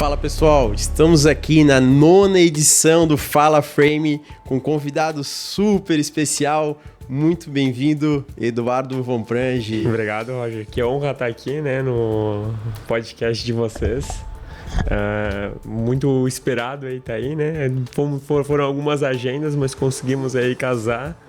Fala pessoal, estamos aqui na 9ª edição do Fala Frame com um convidado super especial. Muito bem-vindo, Eduardo Von Prange. Obrigado, Roger. Que honra estar aqui, né, no podcast de vocês. Muito esperado aí, tá aí, né? Foram algumas agendas, mas conseguimos aí casar.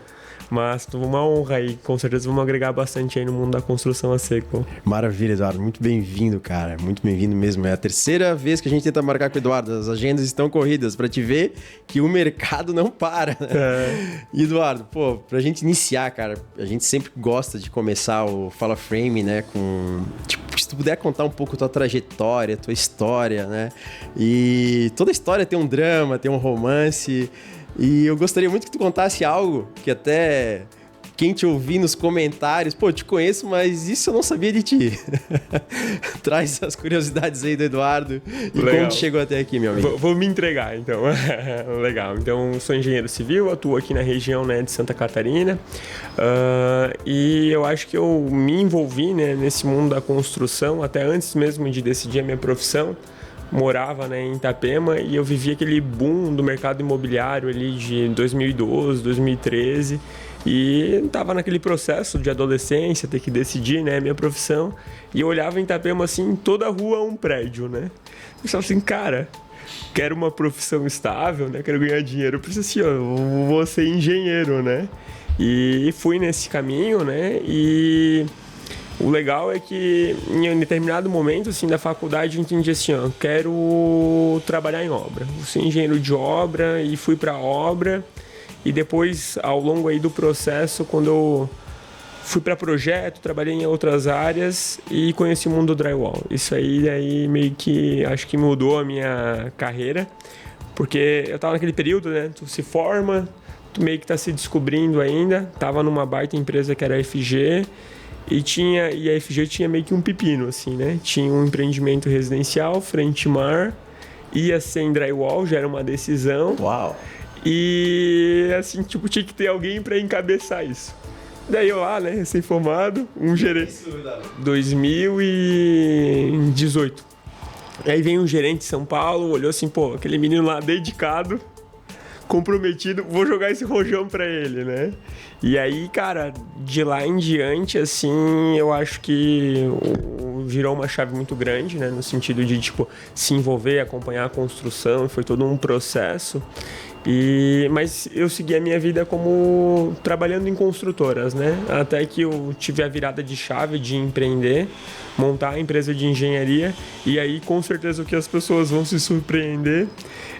Mas uma honra aí, com certeza vamos agregar bastante aí no mundo da construção a seco. Maravilha, Eduardo. Muito bem-vindo, cara. Muito bem-vindo mesmo. É a terceira vez que a gente tenta marcar com o Eduardo. As agendas estão corridas para te ver que o mercado não para. Né? Eduardo, pra gente iniciar, cara, a gente sempre gosta de começar o Fala Frame, né, com... Tipo, se tu puder contar um pouco tua trajetória, tua história, né? E toda história tem um drama, tem um romance... E eu gostaria muito que tu contasse algo que até quem te ouvir nos comentários, eu te conheço, mas isso eu não sabia de ti. Traz as curiosidades aí do Eduardo e Legal. como tu chegou até aqui, meu amigo. Vou me entregar, então. Legal. Então, sou engenheiro civil, atuo aqui na região, né, de Santa Catarina. E eu acho que eu me envolvi, né, nesse mundo da construção, até antes mesmo de decidir a minha profissão. Morava, né, em Itapema e eu vivia aquele boom do mercado imobiliário ali de 2012, 2013 e estava naquele processo de adolescência, ter que decidir, né, minha profissão, e eu olhava em Itapema assim, toda rua um prédio, né? Eu pensava assim, cara, quero uma profissão estável, né, quero ganhar dinheiro, eu pensei assim, eu vou ser engenheiro, né? E fui nesse caminho, né, e... O legal é que em um determinado momento assim, da faculdade eu entendi assim, quero trabalhar em obra. Vou ser engenheiro de obra e fui para a obra. E depois, ao longo aí do processo, quando eu fui para projeto, trabalhei em outras áreas e conheci o mundo do drywall. Isso aí meio que acho que mudou a minha carreira. Porque eu estava naquele período, né? Tu se forma, tu meio que tá se descobrindo ainda. Tava numa baita empresa que era a FG. E a FG tinha meio que um pepino, assim, né? Tinha um empreendimento residencial, frente mar, ia ser em drywall, já era uma decisão. Uau! E, assim, tipo, tinha que ter alguém para encabeçar isso. Daí eu lá, né, recém-formado, um gerente... 2018. Aí vem um gerente de São Paulo, olhou assim, aquele menino lá dedicado... comprometido, vou jogar esse rojão pra ele, né? E aí, cara, de lá em diante, assim, eu acho que virou uma chave muito grande, né? No sentido de, tipo, se envolver, acompanhar a construção, foi todo um processo. Mas eu segui a minha vida como trabalhando em construtoras, né? Até que eu tive a virada de chave de empreender, montar a empresa de engenharia, e aí com certeza o que as pessoas vão se surpreender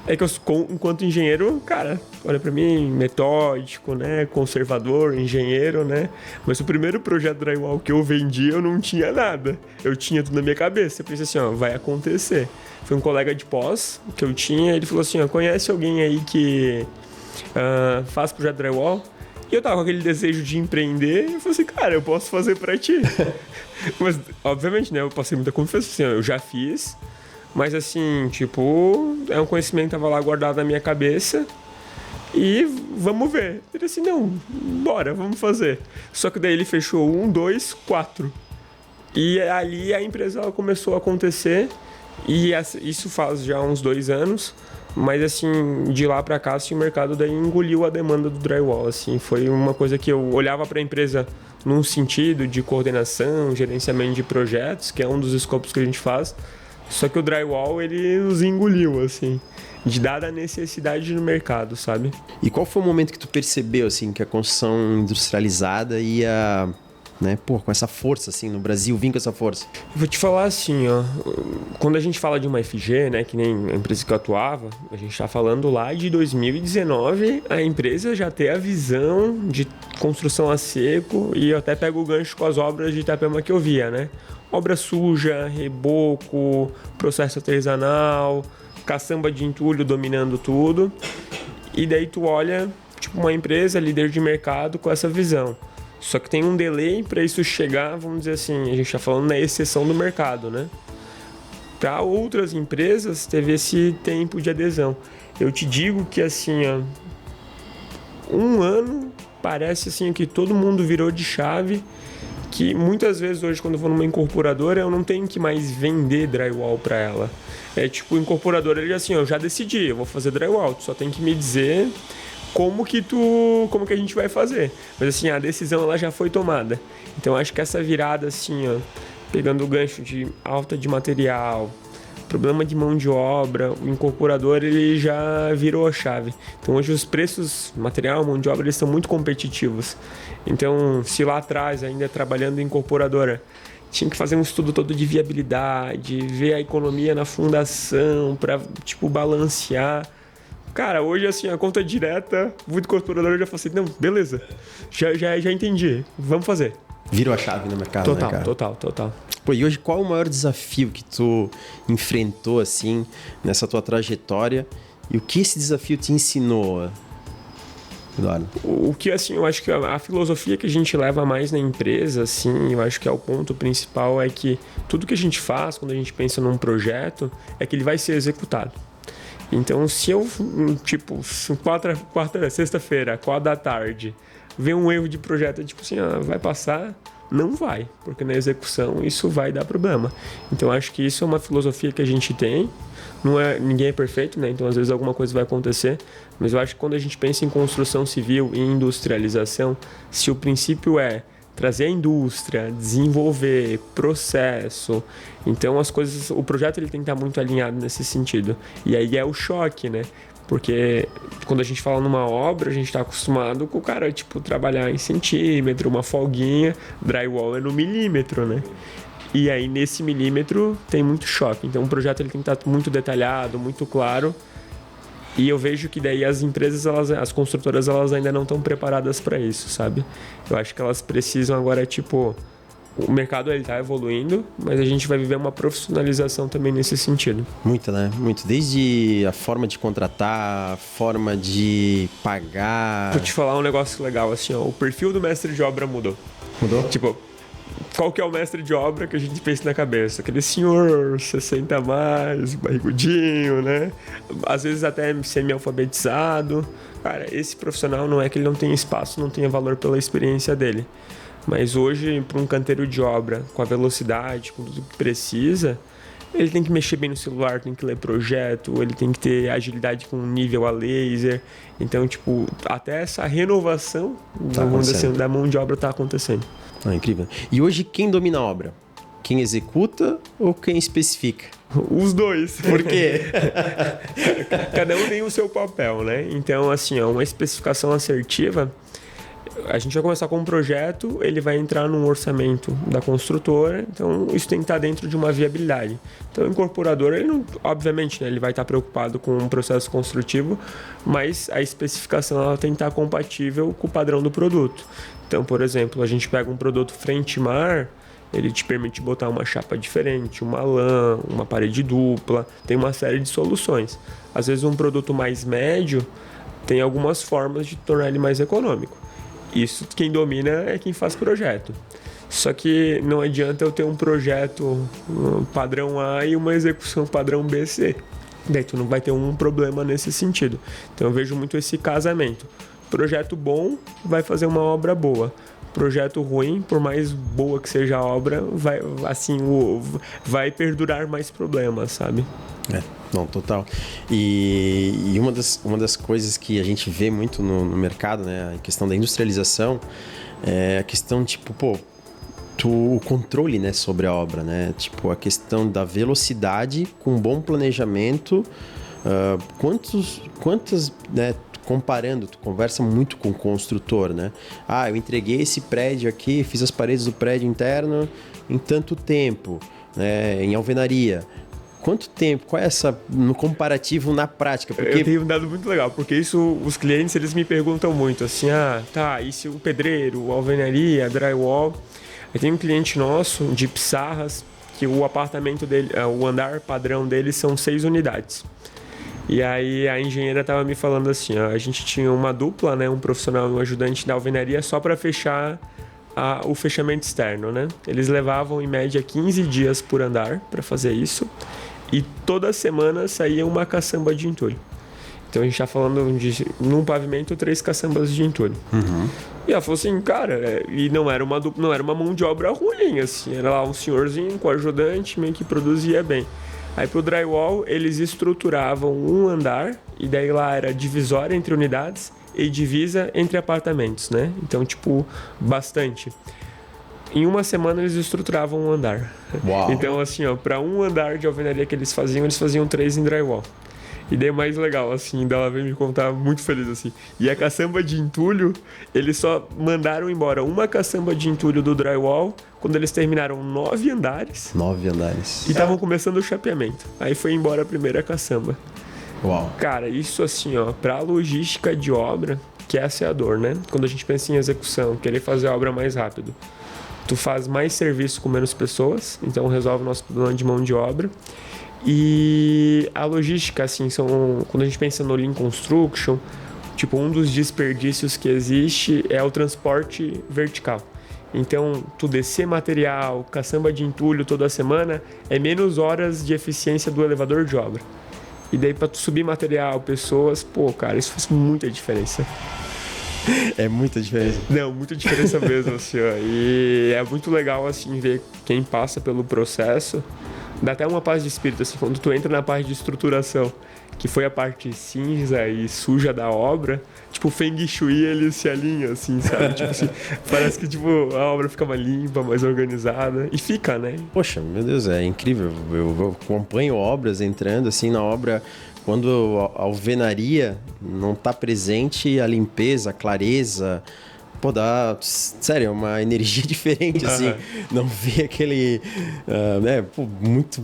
é que eu, enquanto engenheiro, cara, olha pra mim, metódico, né, conservador, engenheiro, né, mas o primeiro projeto drywall que eu vendi, eu não tinha nada, eu tinha tudo na minha cabeça, eu pensei assim, vai acontecer. Foi um colega de pós que eu tinha, ele falou assim, conhece alguém aí que faz projeto drywall? E eu tava com aquele desejo de empreender, e eu falei assim, cara, eu posso fazer pra ti. Mas, obviamente, né, eu passei muita confiança, assim, eu já fiz, mas assim, tipo, é um conhecimento que tava lá guardado na minha cabeça e vamos ver. Ele disse assim, não, bora, vamos fazer. Só que daí ele fechou 1, 2, 4. E ali a empresa começou a acontecer e isso faz já uns 2 anos. Mas assim, de lá pra cá, assim, o mercado daí engoliu a demanda do drywall, assim. Foi uma coisa que eu olhava pra empresa num sentido de coordenação, gerenciamento de projetos, que é um dos escopos que a gente faz. Só que o drywall, ele nos engoliu, assim, de dada a necessidade no mercado, sabe? E qual foi o momento que tu percebeu, assim, que a construção industrializada ia... né, com essa força, assim, no Brasil, vim com essa força? Eu vou te falar assim, quando a gente fala de uma FG, né, que nem a empresa que eu atuava, a gente tá falando lá de 2019, a empresa já tem a visão de construção a seco, e eu até pego o gancho com as obras de Itapema que eu via, né? Obra suja, reboco, processo artesanal, caçamba de entulho dominando tudo, e daí tu olha, tipo, uma empresa líder de mercado com essa visão. Só que tem um delay para isso chegar, vamos dizer assim, a gente está falando na exceção do mercado, né? Para outras empresas teve esse tempo de adesão. Eu te digo que assim, 1 ano parece assim que todo mundo virou de chave, que muitas vezes hoje, quando eu vou numa incorporadora, eu não tenho que mais vender drywall para ela. É tipo, o incorporador, ele assim, eu já decidi, eu vou fazer drywall, tu só tem que me dizer como que a gente vai fazer. Mas assim, a decisão ela já foi tomada. Então acho que essa virada assim, ó, pegando o gancho de alta de material, problema de mão de obra, o incorporador ele já virou a chave. Então hoje os preços, material, mão de obra, eles estão muito competitivos. Então se lá atrás, ainda trabalhando em incorporadora, tinha que fazer um estudo todo de viabilidade, ver a economia na fundação para tipo balancear. Cara, hoje assim, a conta direta, muito incorporador já falou assim, não, beleza, já entendi, vamos fazer. Virou a chave no mercado, Total, né, cara? total. Pô, e hoje qual o maior desafio que tu enfrentou, assim, nessa tua trajetória? E o que esse desafio te ensinou, Eduardo? O que, assim, eu acho que a filosofia que a gente leva mais na empresa, assim, eu acho que é o ponto principal, é que tudo que a gente faz, quando a gente pensa num projeto, é que ele vai ser executado. Então, se eu, tipo, sexta-feira, 4 da tarde, ver um erro de projeto, tipo assim, vai passar... Não vai, porque na execução isso vai dar problema. Então acho que isso é uma filosofia que a gente tem. Ninguém é perfeito, né? Então às vezes alguma coisa vai acontecer. Mas eu acho que quando a gente pensa em construção civil e industrialização, se o princípio é trazer a indústria, desenvolver processo, então as coisas, o projeto ele tem que estar muito alinhado nesse sentido. E aí é o choque, né? Porque quando a gente fala numa obra, a gente está acostumado com o cara, tipo, trabalhar em centímetro, uma folguinha, drywall é no milímetro, né? E aí, nesse milímetro, tem muito choque. Então, o projeto ele tem que estar muito detalhado, muito claro. E eu vejo que daí as empresas, as construtoras, elas ainda não estão preparadas para isso, sabe? Eu acho que elas precisam agora, tipo... O mercado está evoluindo, mas a gente vai viver uma profissionalização também nesse sentido. Muito, né? Muito. Desde a forma de contratar, a forma de pagar... Vou te falar um negócio legal, assim, ó. O perfil do mestre de obra mudou. Mudou? Tipo, qual que é o mestre de obra que a gente pensa na cabeça? Aquele senhor 60 a mais, barrigudinho, né? Às vezes até semi-alfabetizado. Cara, esse profissional não é que ele não tenha espaço, não tenha valor pela experiência dele. Mas hoje, para um canteiro de obra, com a velocidade, com tudo que precisa, ele tem que mexer bem no celular, tem que ler projeto, ele tem que ter agilidade com nível a laser. Então, tipo, até essa renovação da mão de obra está acontecendo. Incrível. E hoje, quem domina a obra? Quem executa ou quem especifica? Os dois. Por quê? Cada um tem o seu papel, né? Então, assim, uma especificação assertiva... A gente vai começar com um projeto, ele vai entrar num orçamento da construtora, então isso tem que estar dentro de uma viabilidade. Então o incorporador, ele não, obviamente, né, ele vai estar preocupado com um processo construtivo, mas a especificação ela tem que estar compatível com o padrão do produto. Então, por exemplo, a gente pega um produto frente-mar, ele te permite botar uma chapa diferente, uma lã, uma parede dupla, tem uma série de soluções. Às vezes um produto mais médio tem algumas formas de tornar ele mais econômico. Isso quem domina é quem faz projeto. Só que não adianta eu ter um projeto padrão A e uma execução padrão B/C. Daí tu não vai ter um problema nesse sentido. Então eu vejo muito esse casamento. Projeto bom vai fazer uma obra boa. Projeto ruim, por mais boa que seja a obra, vai perdurar mais problemas, sabe? Não, total. E uma das coisas que a gente vê muito no mercado, né, a questão da industrialização, é a questão, tipo, o controle, né, sobre a obra, né? Tipo, a questão da velocidade com um bom planejamento. Quantas, né, comparando, tu conversa muito com o construtor, né? Eu entreguei esse prédio aqui, fiz as paredes do prédio interno em tanto tempo, né, em alvenaria. Quanto tempo? Qual é essa no comparativo na prática? Porque... Eu tenho um dado muito legal, porque isso os clientes eles me perguntam muito, assim, e se o pedreiro, alvenaria, drywall... Eu tenho um cliente nosso de Pissarras, que o apartamento dele, o andar padrão dele são 6 unidades. E aí a engenheira estava me falando assim, a gente tinha uma dupla, né, um profissional e um ajudante da alvenaria só para fechar o fechamento externo, né? Eles levavam em média 15 dias por andar para fazer isso. E toda semana saía uma caçamba de entulho. Então a gente tá falando de, num pavimento, 3 caçambas de entulho. E ela falou assim, cara, e não era uma mão de obra ruim, assim, era lá um senhorzinho com ajudante, meio que produzia bem. Aí pro drywall, eles estruturavam um andar, e daí lá era divisória entre unidades e divisa entre apartamentos, né? Então, tipo, bastante. Em uma semana eles estruturavam um andar. Uau. Então, assim, ó, para um andar de alvenaria que eles faziam 3 em drywall. E daí mais legal, assim, ela veio me contar muito feliz, assim. E a caçamba de entulho, eles só mandaram embora uma caçamba de entulho do drywall quando eles terminaram 9 andares. 9 andares. E estavam começando o chapeamento. Aí foi embora a primeira caçamba. Uau. Cara, isso assim, ó, pra logística de obra, que essa é a dor, né? Quando a gente pensa em execução, querer fazer a obra mais rápido. Tu faz mais serviço com menos pessoas, então resolve o nosso problema de mão de obra. E a logística, assim, quando a gente pensa no Lean Construction, tipo, um dos desperdícios que existe é o transporte vertical. Então, tu descer material, caçamba de entulho toda semana, é menos horas de eficiência do elevador de obra. E daí, pra tu subir material, pessoas, pô, cara, isso faz muita diferença. É muita diferença. Não, muita diferença mesmo, assim, ó. E é muito legal, assim, ver quem passa pelo processo. Dá até uma paz de espírito, assim, quando tu entra na parte de estruturação, que foi a parte cinza e suja da obra, tipo, o Feng Shui, ele se alinha, assim, sabe? Tipo assim, parece que, tipo, a obra fica mais limpa, mais organizada. E fica, né? Poxa, meu Deus, é incrível. Eu acompanho obras entrando, assim, na obra... Quando a alvenaria não tá presente, a limpeza, a clareza... Pô, dá, sério, uma energia diferente, assim. Não vê aquele, né, pô, muito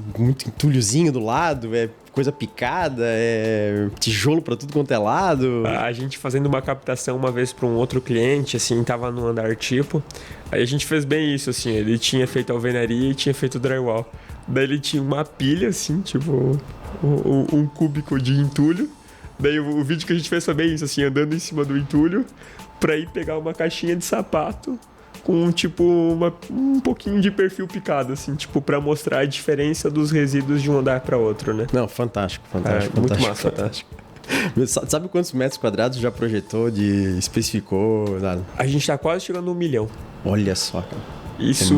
entulhozinho do lado, é coisa picada, é tijolo pra tudo quanto é lado. A gente fazendo uma captação uma vez para um outro cliente, assim, tava no andar tipo. Aí a gente fez bem isso, assim, ele tinha feito alvenaria e tinha feito drywall. Daí ele tinha uma pilha, assim, tipo, um cúbico de entulho. Daí o vídeo que a gente fez foi bem isso, assim, andando em cima do entulho, pra ir pegar uma caixinha de sapato com, tipo, um pouquinho de perfil picado, assim, tipo, pra mostrar a diferença dos resíduos de um andar pra outro, né? Não, fantástico. Muito massa. Fantástico. Sabe quantos metros quadrados já projetou, especificou, nada? A gente tá quase chegando no 1 milhão. Olha só, cara. Isso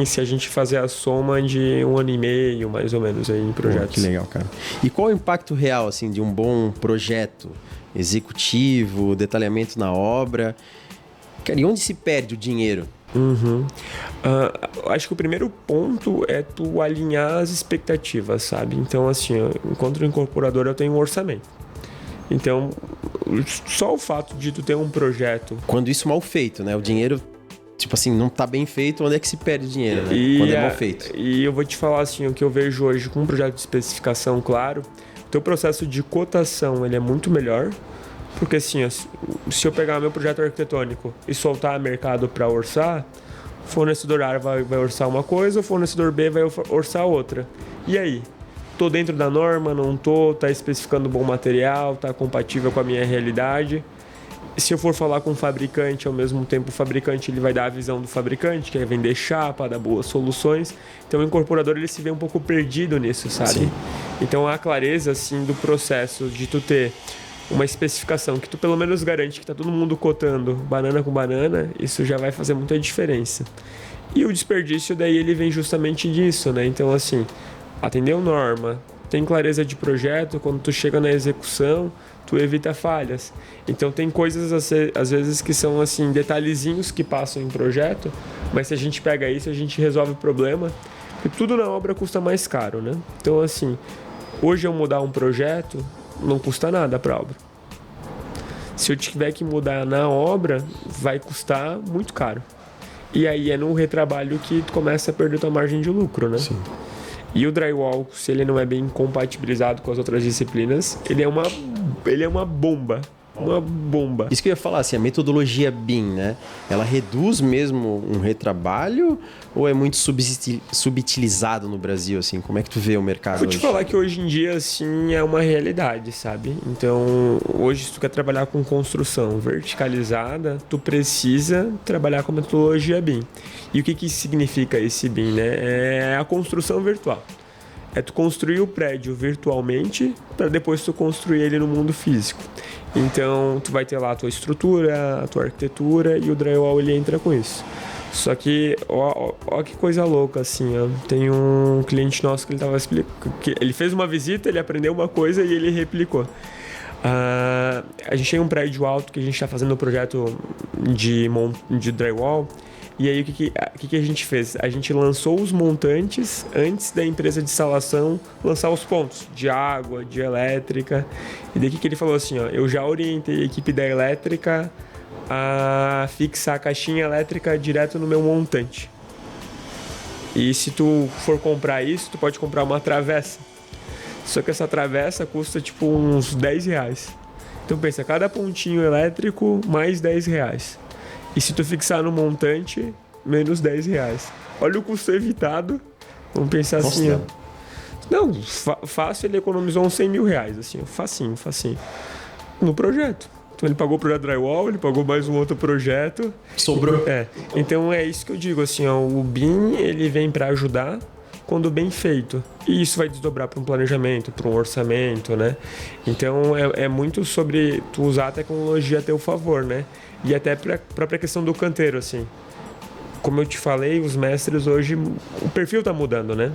se a gente fazer a soma de 1 ano e meio, mais ou menos, aí em projetos. Pô, que legal, cara. E qual é o impacto real, assim, de um bom projeto executivo, detalhamento na obra? Cara, e onde se perde o dinheiro? Acho que o primeiro ponto é tu alinhar as expectativas, sabe? Então, assim, enquanto incorporador, eu tenho um orçamento. Então, só o fato de tu ter um projeto... Quando isso mal feito, né? O dinheiro... Tipo assim, não tá bem feito, onde é que se perde dinheiro, né? Quando é mal feito. E eu vou te falar assim, o que eu vejo hoje com um projeto de especificação, claro, o teu processo de cotação, ele é muito melhor, porque assim, se eu pegar meu projeto arquitetônico e soltar mercado para orçar, o fornecedor A vai orçar uma coisa, o fornecedor B vai orçar outra. E aí? Tô dentro da norma, não tô, tá especificando bom material, tá compatível com a minha realidade. Se eu for falar com o fabricante, ao mesmo tempo o fabricante ele vai dar a visão do fabricante, que é vender chapa, dar boas soluções. Então o incorporador ele se vê um pouco perdido nisso, sabe? Sim. Então a clareza assim do processo de tu ter uma especificação que tu pelo menos garante que tá todo mundo cotando banana com banana, isso já vai fazer muita diferença. E o desperdício daí ele vem justamente disso, né? Então assim, atendeu norma, tem clareza de projeto, quando tu chega na execução, tu evita falhas. Então tem coisas às vezes que são assim detalhezinhos que passam em projeto, mas se a gente pega isso, a gente resolve o problema. Porque tudo na obra custa mais caro, né? Então assim, hoje eu mudar um projeto não custa nada para a obra. Se eu tiver que mudar na obra, vai custar muito caro. E aí é no retrabalho que tu começa a perder tua margem de lucro, né? Sim. E o drywall, se ele não é bem compatibilizado com as outras disciplinas, ele é uma bomba. Uma bomba. Isso que eu ia falar, assim, a metodologia BIM, né? Ela reduz mesmo um retrabalho ou é muito subutilizado no Brasil, assim? Como é que tu vê o mercado Vou hoje? te falar que hoje em dia, assim, é uma realidade, sabe? Então, hoje, se tu quer trabalhar com construção verticalizada, tu precisa trabalhar com a metodologia BIM. E o que significa esse BIM, né? É a construção virtual. é tu construir o prédio virtualmente para depois tu construir ele no mundo físico. Então, tu vai ter lá a tua estrutura, a tua arquitetura e o drywall ele entra com isso. Só que, ó que coisa louca, assim, ó. Tem um cliente nosso que ele tava explicando, ele fez uma visita, ele aprendeu uma coisa e ele replicou. A gente tem um prédio alto que a gente está fazendo um projeto de drywall. E aí, o que a gente fez? A gente lançou os montantes antes da empresa de instalação lançar os pontos de água, de elétrica. E daí, o que ele falou assim, ó, eu já orientei a equipe da elétrica a fixar a caixinha elétrica direto no meu montante. E se tu for comprar isso, tu pode comprar uma travessa. Só que essa travessa custa tipo uns R$10. Então pensa, cada pontinho elétrico mais R$10. E se tu fixar no montante, menos R$10. Olha o custo evitado. Vamos pensar assim, ó. Não, fácil, ele economizou uns R$100 mil, assim, facinho. No projeto. Então ele pagou o projeto drywall, ele pagou mais um outro projeto. Sobrou. Então é isso que eu digo, assim, ó, o BIM, ele vem para ajudar quando bem feito. E isso vai desdobrar para um planejamento, para um orçamento, né? Então é muito sobre tu usar a tecnologia a teu favor, né? E até para a própria questão do canteiro, assim. Como eu te falei, os mestres hoje, o perfil tá mudando, né?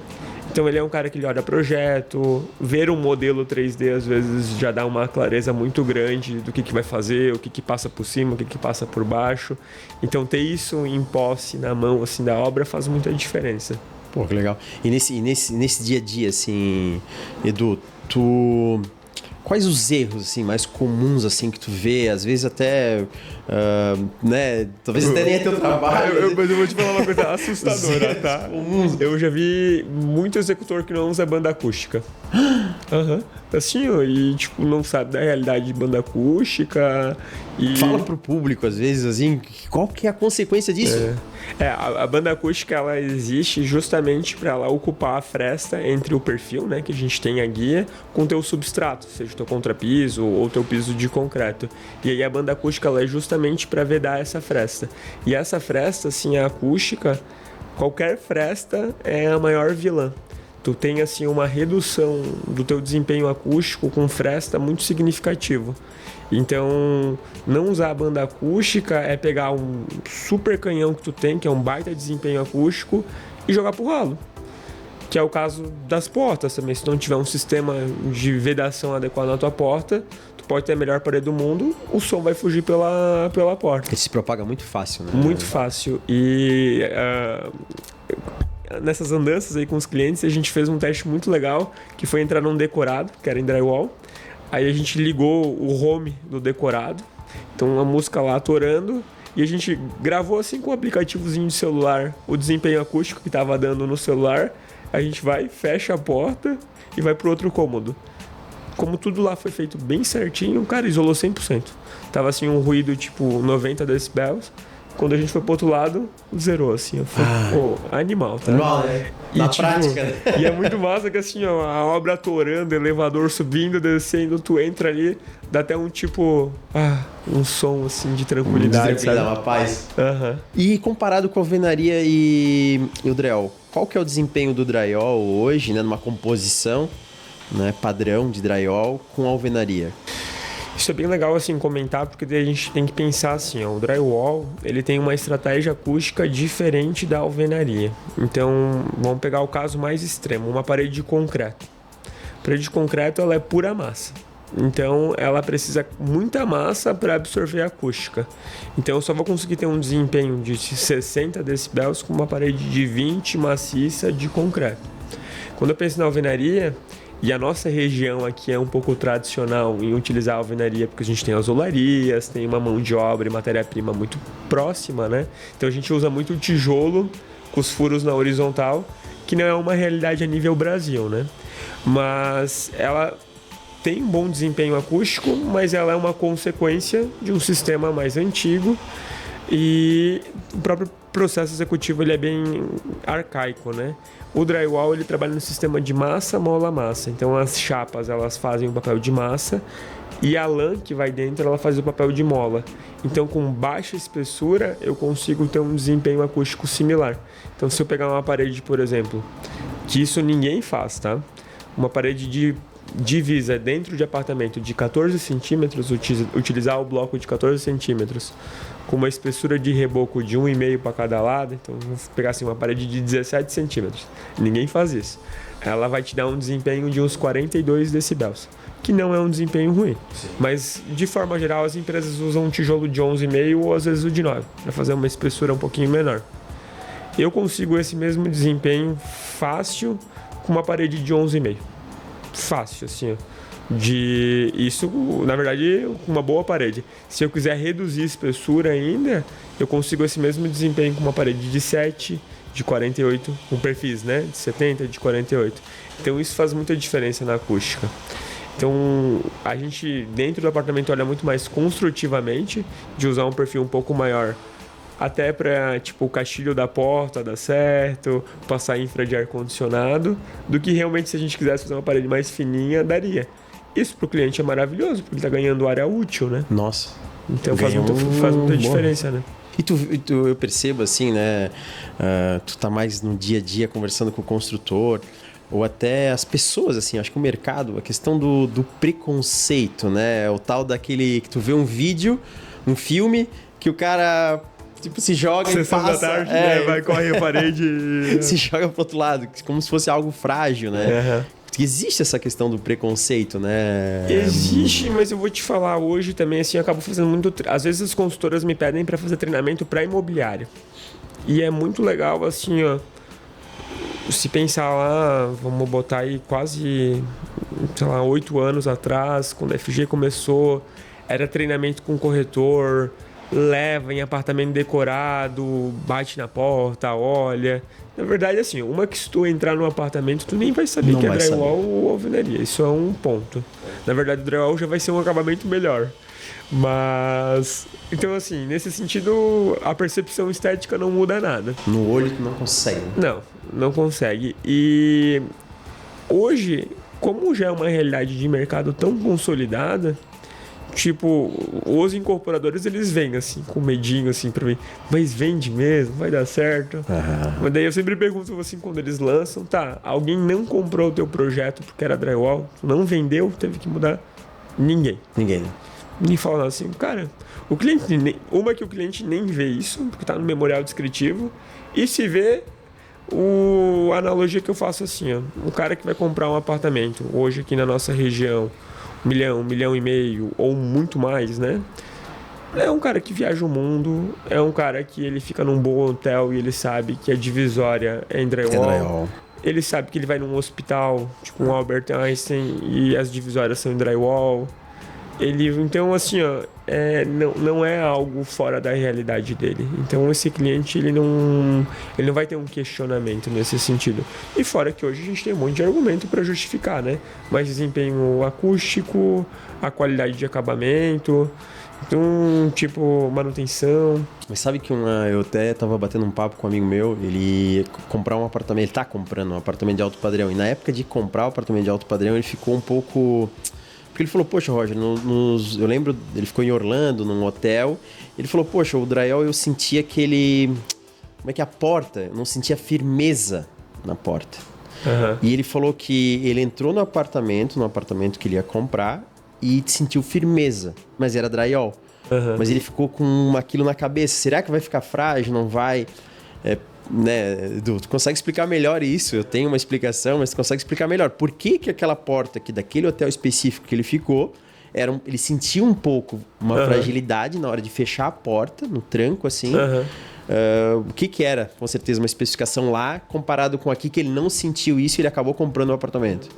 Então ele é um cara que ele olha projeto, ver um modelo 3D às vezes já dá uma clareza muito grande do que vai fazer, o que passa por cima, o que passa por baixo. Então ter isso em posse, na mão assim da obra faz muita diferença. Pô, que legal. E nesse dia a dia, assim, Edu, quais os erros assim, mais comuns assim, que tu vê? Às vezes até, né? Talvez até nem é teu trabalho. Mas eu vou te falar uma coisa assustadora, tá? Eu já vi muito executor que não usa banda acústica. Assim, ó, e tipo, não sabe da realidade de banda acústica. E... Fala pro público, às vezes, assim, qual que é a consequência disso? A banda acústica, ela existe justamente para ela ocupar a fresta entre o perfil, né, que a gente tem a guia, com o teu substrato, seja o teu contrapiso ou teu piso de concreto. E aí a banda acústica, ela é justamente para vedar essa fresta. E essa fresta, assim, a acústica, qualquer fresta é a maior vilã. Tu tem assim uma redução do teu desempenho acústico com fresta muito significativo. Então, não usar a banda acústica é pegar um super canhão que tu tem, que é um baita desempenho acústico, e jogar pro ralo. Que é o caso das portas também. Se tu não tiver um sistema de vedação adequado na tua porta, tu pode ter a melhor parede do mundo, o som vai fugir pela porta. Ele se propaga muito fácil, né? Muito fácil. E... nessas andanças aí com os clientes, a gente fez um teste muito legal, que foi entrar num decorado, que era em drywall. Aí a gente ligou o home do decorado, então a música lá atorando, e a gente gravou assim com um aplicativozinho de celular o desempenho acústico que estava dando no celular. A gente vai, fecha a porta e vai pro outro cômodo. Como tudo lá foi feito bem certinho, cara, isolou 100%. Tava assim um ruído tipo 90 decibéis. Quando a gente foi pro outro lado, zerou, assim. Eu falei, pô, animal, tá? Animal, né? Na prática, né? E é muito massa que, assim, ó, a obra atorando, elevador subindo, descendo, tu entra ali, dá até um tipo... um som, assim, de tranquilidade, sabe? Dá uma paz. E comparado com a alvenaria e o drywall, qual que é o desempenho do drywall hoje, né? Numa composição, né, padrão de drywall com alvenaria? Isso é bem legal assim comentar, porque a gente tem que pensar assim, ó, o drywall, ele tem uma estratégia acústica diferente da alvenaria. Então, vamos pegar o caso mais extremo, uma parede de concreto. A parede de concreto, ela é pura massa. Então, ela precisa muita massa para absorver a acústica. Então, eu só vou conseguir ter um desempenho de 60 decibéis com uma parede de 20 maciça de concreto. Quando eu penso na alvenaria, e a nossa região aqui é um pouco tradicional em utilizar a alvenaria, porque a gente tem as olarias, tem uma mão de obra e matéria-prima muito próxima, né? Então a gente usa muito o tijolo com os furos na horizontal, que não é uma realidade a nível Brasil, né? Mas ela tem um bom desempenho acústico, mas ela é uma consequência de um sistema mais antigo e o próprio processo executivo ele é bem arcaico, né? O drywall ele trabalha no sistema de massa, mola, massa. Então as chapas elas fazem o papel de massa e a lã que vai dentro ela faz o papel de mola. Então com baixa espessura eu consigo ter um desempenho acústico similar. Então se eu pegar uma parede, por exemplo, que isso ninguém faz, tá? Uma parede de divisa dentro de apartamento de 14 centímetros, utilizar o bloco de 14 centímetros com uma espessura de reboco de 1,5 para cada lado, então vamos pegar assim uma parede de 17 centímetros. Ninguém faz isso. Ela vai te dar um desempenho de uns 42 decibéis, que não é um desempenho ruim. Sim. Mas, de forma geral, as empresas usam um tijolo de 11,5 ou às vezes o de 9, para fazer uma espessura um pouquinho menor. Eu consigo esse mesmo desempenho fácil com uma parede de 11,5. Fácil, assim, ó. Isso, na verdade, com uma boa parede. Se eu quiser reduzir a espessura ainda, eu consigo esse mesmo desempenho com uma parede de 7, de 48, com perfis, né? De 70, de 48. Então isso faz muita diferença na acústica. Então a gente, dentro do apartamento, olha muito mais construtivamente, de usar um perfil um pouco maior, até para tipo o castilho da porta dar certo, passar infra de ar-condicionado, do que realmente se a gente quisesse fazer uma parede mais fininha, daria. Isso para o cliente é maravilhoso, porque ele está ganhando área útil, né? Nossa. Então faz muita diferença, né? E eu percebo assim, né? Tu tá mais no dia a dia conversando com o construtor, ou até as pessoas, assim, acho que o mercado, a questão do preconceito, né? O tal daquele que tu vê um vídeo, um filme, que o cara tipo se joga e passa... da tarde, né? Vai, corre a parede e... se joga pro outro lado, como se fosse algo frágil, né? Uhum. Existe essa questão do preconceito, né? Existe, mas eu vou te falar, hoje também, assim, eu acabo fazendo muito... Às vezes as consultoras me pedem para fazer treinamento para imobiliário. E é muito legal, assim, ó, se pensar lá, vamos botar aí quase, sei lá, 8 anos atrás, quando a FG começou, era treinamento com corretor, leva em apartamento decorado, bate na porta, olha... Na verdade, assim, uma que se tu entrar no apartamento, tu nem vai saber que é drywall ou alvenaria. Isso é um ponto. Na verdade, o drywall já vai ser um acabamento melhor. Mas... Então, assim, nesse sentido, a percepção estética não muda nada. No olho tu não consegue. Não consegue. E hoje, como já é uma realidade de mercado tão consolidada... Tipo, os incorporadores, eles vêm assim, com medinho assim pra mim. Mas vende mesmo? Vai dar certo? Uhum. Mas daí eu sempre pergunto assim, quando eles lançam, tá, alguém não comprou o teu projeto porque era drywall? Não vendeu? Teve que mudar? Ninguém. Me fala assim, cara, o cliente uma que o cliente nem vê isso, porque tá no memorial descritivo, e se vê, a analogia que eu faço assim, ó, o cara que vai comprar um apartamento hoje aqui na nossa região, 1 milhão e meio ou muito mais, né? É um cara que viaja o mundo, é um cara que ele fica num bom hotel e ele sabe que a divisória é em drywall. Ele sabe que ele vai num hospital, tipo um Albert Einstein, e as divisórias são em drywall. Então, assim, ó, não é algo fora da realidade dele. Então, esse cliente, ele não vai ter um questionamento nesse sentido. E fora que hoje a gente tem um monte de argumento para justificar, né? Mais desempenho acústico, a qualidade de acabamento, então, tipo, manutenção. Mas sabe que eu até tava batendo um papo com um amigo meu, ele ia comprar um apartamento, ele tá comprando um apartamento de alto padrão. E na época de comprar o apartamento de alto padrão, ele ficou um pouco... Porque ele falou, poxa, Roger, eu lembro, ele ficou em Orlando, num hotel, ele falou, poxa, o drywall eu sentia aquele... Como é que é a porta? Eu não sentia firmeza na porta. Uhum. E ele falou que ele entrou no apartamento que ele ia comprar, e sentiu firmeza, mas era drywall. Uhum. Mas ele ficou com aquilo na cabeça, será que vai ficar frágil, não vai... Né, Edu, tu consegue explicar melhor isso? Eu tenho uma explicação, mas tu consegue explicar melhor. Por que aquela porta aqui daquele hotel específico que ele ficou, ele sentia um pouco uma fragilidade na hora de fechar a porta, no tranco, assim. O que era, com certeza, uma especificação lá, comparado com aqui que ele não sentiu isso e ele acabou comprando o apartamento?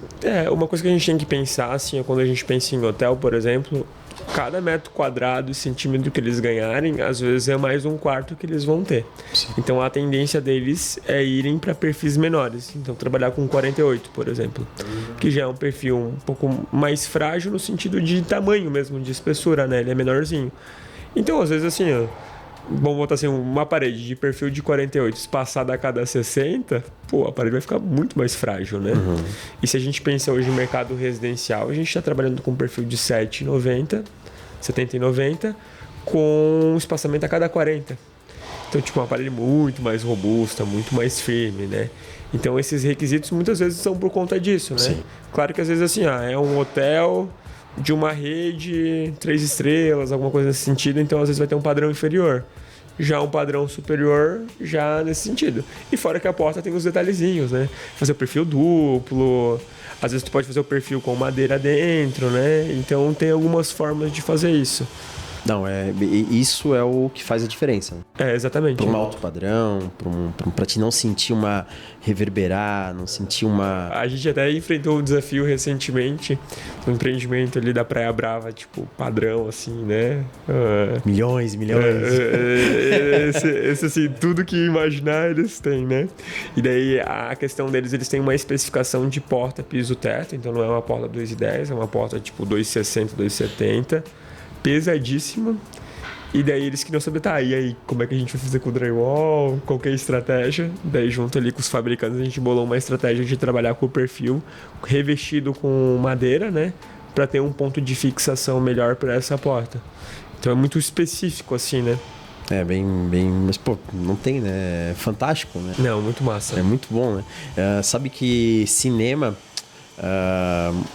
Uma coisa que a gente tem que pensar, assim, quando a gente pensa em hotel, por exemplo, cada metro quadrado e centímetro que eles ganharem, às vezes é mais um quarto que eles vão ter. Sim. Então a tendência deles é irem para perfis menores. Então trabalhar com 48, por exemplo, que já é um perfil um pouco mais frágil no sentido de tamanho mesmo, de espessura, né? Ele é menorzinho. Então às vezes assim, vamos botar assim, uma parede de perfil de 48 espaçada a cada 60, a parede vai ficar muito mais frágil, né? Uhum. E se a gente pensa hoje em mercado residencial, a gente está trabalhando com um perfil de 70 e 90, com espaçamento a cada 40. Então, tipo, uma parede muito mais robusta, muito mais firme, né? Então esses requisitos muitas vezes são por conta disso, né? Sim. Claro que às vezes assim, é um hotel de uma rede 3 estrelas, alguma coisa nesse sentido, então às vezes vai ter um padrão inferior. Já um padrão superior, já nesse sentido. E fora que a porta tem os detalhezinhos, né? Fazer o perfil duplo, às vezes tu pode fazer o perfil com madeira dentro, né? Então tem algumas formas de fazer isso. Não, isso é o que faz a diferença. Né? Exatamente. Para um alto padrão, para te não sentir reverberar, não sentir uma... A gente até enfrentou um desafio recentemente, um empreendimento ali da Praia Brava, tipo, padrão, assim, né? Milhões. Esse, assim, tudo que imaginar eles têm, né? E daí a questão deles, eles têm uma especificação de porta piso-teto, então não é uma porta 2,10, é uma porta tipo 2,60, 2,70, pesadíssima. E daí eles queriam saber, tá, e aí, como é que a gente vai fazer com o drywall, qual que é a estratégia? Daí junto ali com os fabricantes a gente bolou uma estratégia de trabalhar com o perfil revestido com madeira, né? Pra ter um ponto de fixação melhor para essa porta. Então é muito específico assim, né? Bem... Mas, pô, não tem, né? É fantástico, né? Não, muito massa. É muito bom, né? Sabe que cinema...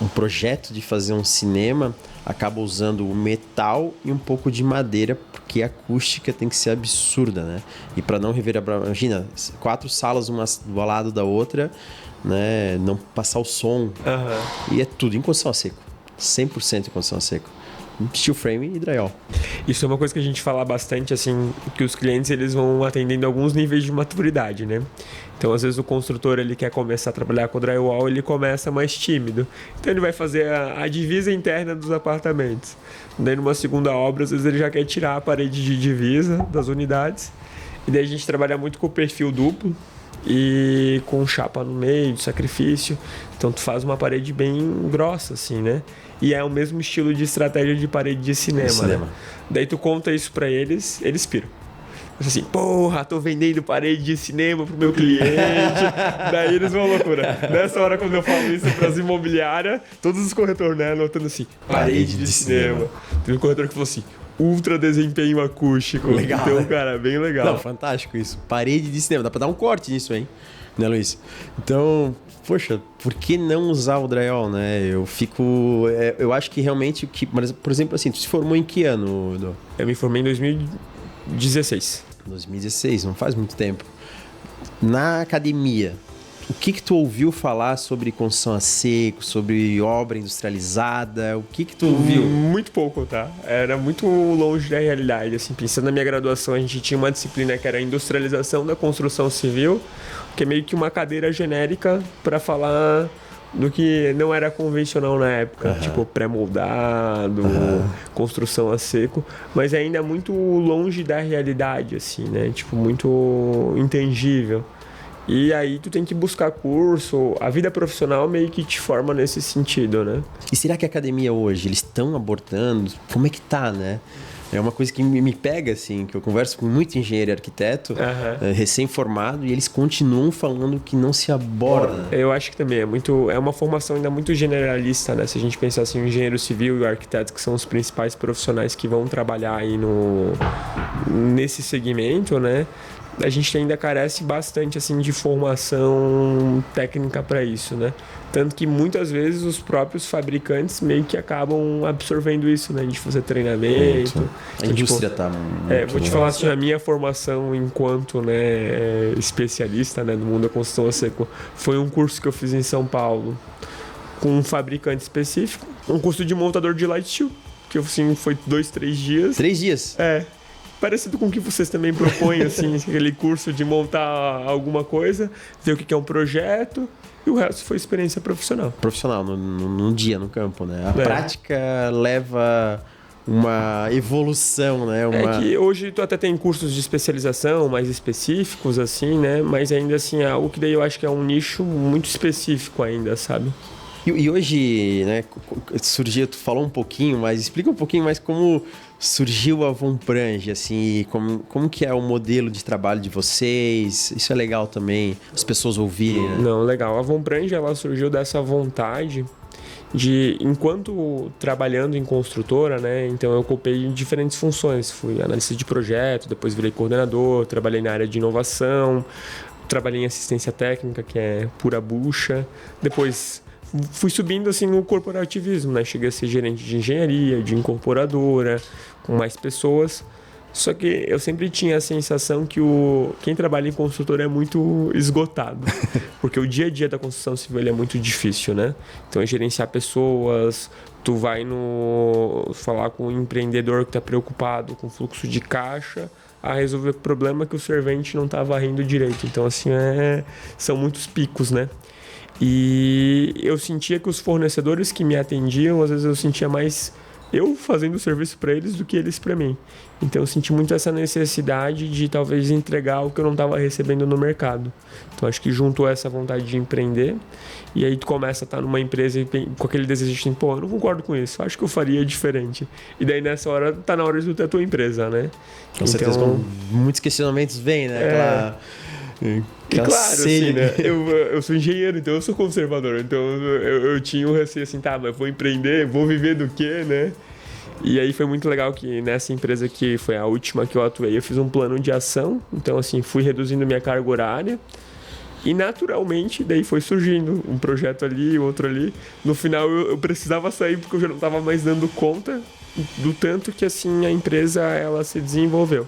um projeto de fazer um cinema acaba usando o metal e um pouco de madeira, porque a acústica tem que ser absurda, né? E para não reverberar, imagina, 4 salas uma do lado da outra, né? Não passar o som. E é tudo em construção a seco, 100% em construção a seco. Steel frame e drywall. Isso é uma coisa que a gente fala bastante, assim, que os clientes eles vão atendendo alguns níveis de maturidade, né? Então, às vezes, o construtor ele quer começar a trabalhar com drywall, ele começa mais tímido. Então, ele vai fazer a divisa interna dos apartamentos. Daí, numa segunda obra, às vezes, ele já quer tirar a parede de divisa das unidades. E daí, a gente trabalha muito com o perfil duplo e com chapa no meio, de sacrifício. Então, tu faz uma parede bem grossa, assim, né? E é o mesmo estilo de estratégia de parede de cinema. Né? Daí tu conta isso pra eles, eles piram. Assim, porra, tô vendendo parede de cinema pro meu cliente. Daí eles vão à loucura. Nessa hora, quando eu falo isso pras imobiliárias, todos os corretores, né, anotando assim, parede de cinema. Teve um corretor que falou assim, ultra desempenho acústico. Legal, então, né? cara, bem legal. Não, fantástico isso. Parede de cinema. Dá pra dar um corte nisso, hein? Né, Luiz? Então, poxa, por que não usar o drywall, né? Eu acho que realmente... Mas, por exemplo, assim, tu se formou em que ano, Edu? Eu me formei em 2016. 2016, não faz muito tempo. Na academia, o que tu ouviu falar sobre construção a seco, sobre obra industrializada? O que tu ouviu? Muito pouco, tá? Era muito longe da realidade. Assim, pensando na minha graduação, a gente tinha uma disciplina que era a industrialização da construção civil, que é meio que uma cadeira genérica para falar do que não era convencional na época, tipo pré-moldado, construção a seco, mas ainda muito longe da realidade, assim, né? Tipo, muito intangível. E aí tu tem que buscar curso, a vida profissional meio que te forma nesse sentido, né? E será que a academia hoje, eles estão abordando? Como é que tá, né? É uma coisa que me pega, assim, que eu converso com muito engenheiro e arquiteto, recém-formado, e eles continuam falando que não se aborda. Eu acho que também é uma formação ainda muito generalista, né? Se a gente pensar assim, o engenheiro civil e o arquiteto, que são os principais profissionais que vão trabalhar aí nesse segmento, né? A gente ainda carece bastante assim de formação técnica para isso, né? Tanto que muitas vezes os próprios fabricantes meio que acabam absorvendo isso, né? De fazer treinamento. A indústria tá muito... vou te falar assim, a minha formação enquanto, né, especialista, né, no mundo da construção a seco foi um curso que eu fiz em São Paulo com um fabricante específico, um curso de montador de light steel, que assim, foi 2, 3 dias. 3 dias? Parecido com o que vocês também propõem, assim, aquele curso de montar alguma coisa, ver o que é um projeto, e o resto foi experiência profissional. Profissional, no dia, no campo, né? A prática leva uma evolução, né? É que hoje tu até tem cursos de especialização mais específicos, assim, né? Mas ainda assim, é algo que daí eu acho que é um nicho muito específico ainda, sabe? E hoje, né, surgiu, tu falou um pouquinho, mas explica um pouquinho mais como surgiu a Vomprange, assim, como que é o modelo de trabalho de vocês? Isso é legal também, as pessoas ouvirem, né? Não, legal. A Vomprange, ela surgiu dessa vontade de, enquanto trabalhando em construtora, né, então eu ocupei diferentes funções. Fui analista de projeto, depois virei coordenador, trabalhei na área de inovação, trabalhei em assistência técnica, que é pura bucha. Depois fui subindo assim no corporativismo, né? Cheguei a ser gerente de engenharia, de incorporadora, com mais pessoas. Só que eu sempre tinha a sensação que quem trabalha em construtora é muito esgotado. Porque o dia a dia da construção civil ele é muito difícil, né? Então, é gerenciar pessoas, tu vai falar com um empreendedor que está preocupado com fluxo de caixa, a resolver o problema que o servente não está varrendo direito. Então, assim, são muitos picos, né? E eu sentia que os fornecedores que me atendiam, às vezes eu sentia mais eu fazendo o serviço para eles do que eles para mim. Então eu senti muito essa necessidade de talvez entregar o que eu não estava recebendo no mercado. Então acho que juntou essa vontade de empreender e aí tu começa a estar numa empresa com aquele desejo de, pô, eu não concordo com isso, acho que eu faria diferente. E daí nessa hora tá na hora de tu ter a tua empresa, né? Com certeza, muitos questionamentos vêm, né? E claro, assim, né? Eu sou engenheiro, então eu sou conservador. Então eu tinha um receio assim, tá, mas vou empreender, vou viver do quê, né? E aí foi muito legal que nessa empresa que foi a última que eu atuei, eu fiz um plano de ação. Então, assim, fui reduzindo minha carga horária. E naturalmente, daí foi surgindo um projeto ali, outro ali. No final eu precisava sair porque eu já não estava mais dando conta do tanto que, assim, a empresa ela se desenvolveu.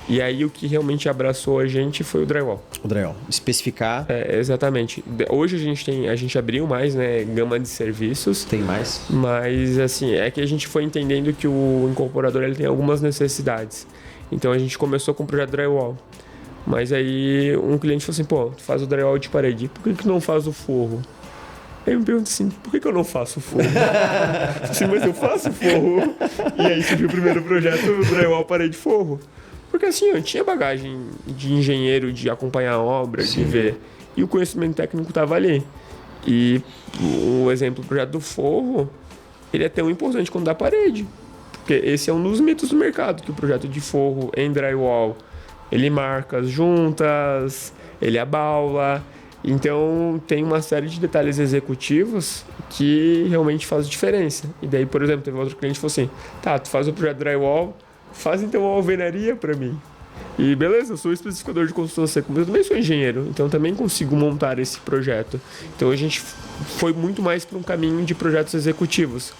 E aí o que realmente abraçou a gente foi o drywall. O drywall. Especificar. Exatamente. Hoje a gente abriu mais, né, gama de serviços. Tem mais. Mas assim, é que a gente foi entendendo que o incorporador ele tem algumas necessidades. Então a gente começou com o projeto drywall. Mas aí um cliente falou assim, pô, tu faz o drywall de parede, por que não faz o forro? Aí eu me pergunto assim, por que eu não faço forro? Assim, mas eu faço forro. E aí surgiu o primeiro projeto, o drywall parede forro. Porque assim, eu tinha bagagem de engenheiro, de acompanhar a obra, de ver. E o conhecimento técnico estava ali. E o exemplo do projeto do forro, ele é tão importante quanto da parede. Porque esse é um dos mitos do mercado, que o projeto de forro em drywall, ele marca as juntas, ele abaula. Então, tem uma série de detalhes executivos que realmente fazem diferença. E daí, por exemplo, teve outro cliente que falou assim, tá, tu faz o projeto drywall, faz então uma alvenaria para mim. E beleza, eu sou especificador de construção seca, mas eu também sou engenheiro, então também consigo montar esse projeto. Então a gente foi muito mais para um caminho de projetos executivos.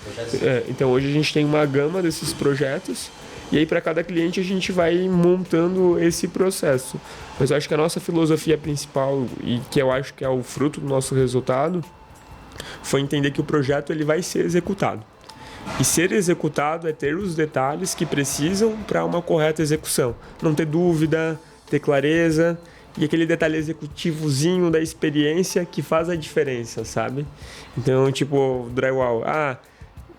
Então hoje a gente tem uma gama desses projetos e aí para cada cliente a gente vai montando esse processo. Mas eu acho que a nossa filosofia principal e que eu acho que é o fruto do nosso resultado foi entender que o projeto ele vai ser executado. E ser executado é ter os detalhes que precisam para uma correta execução. Não ter dúvida, ter clareza e aquele detalhe executivozinho da experiência que faz a diferença, sabe? Então, tipo, drywall.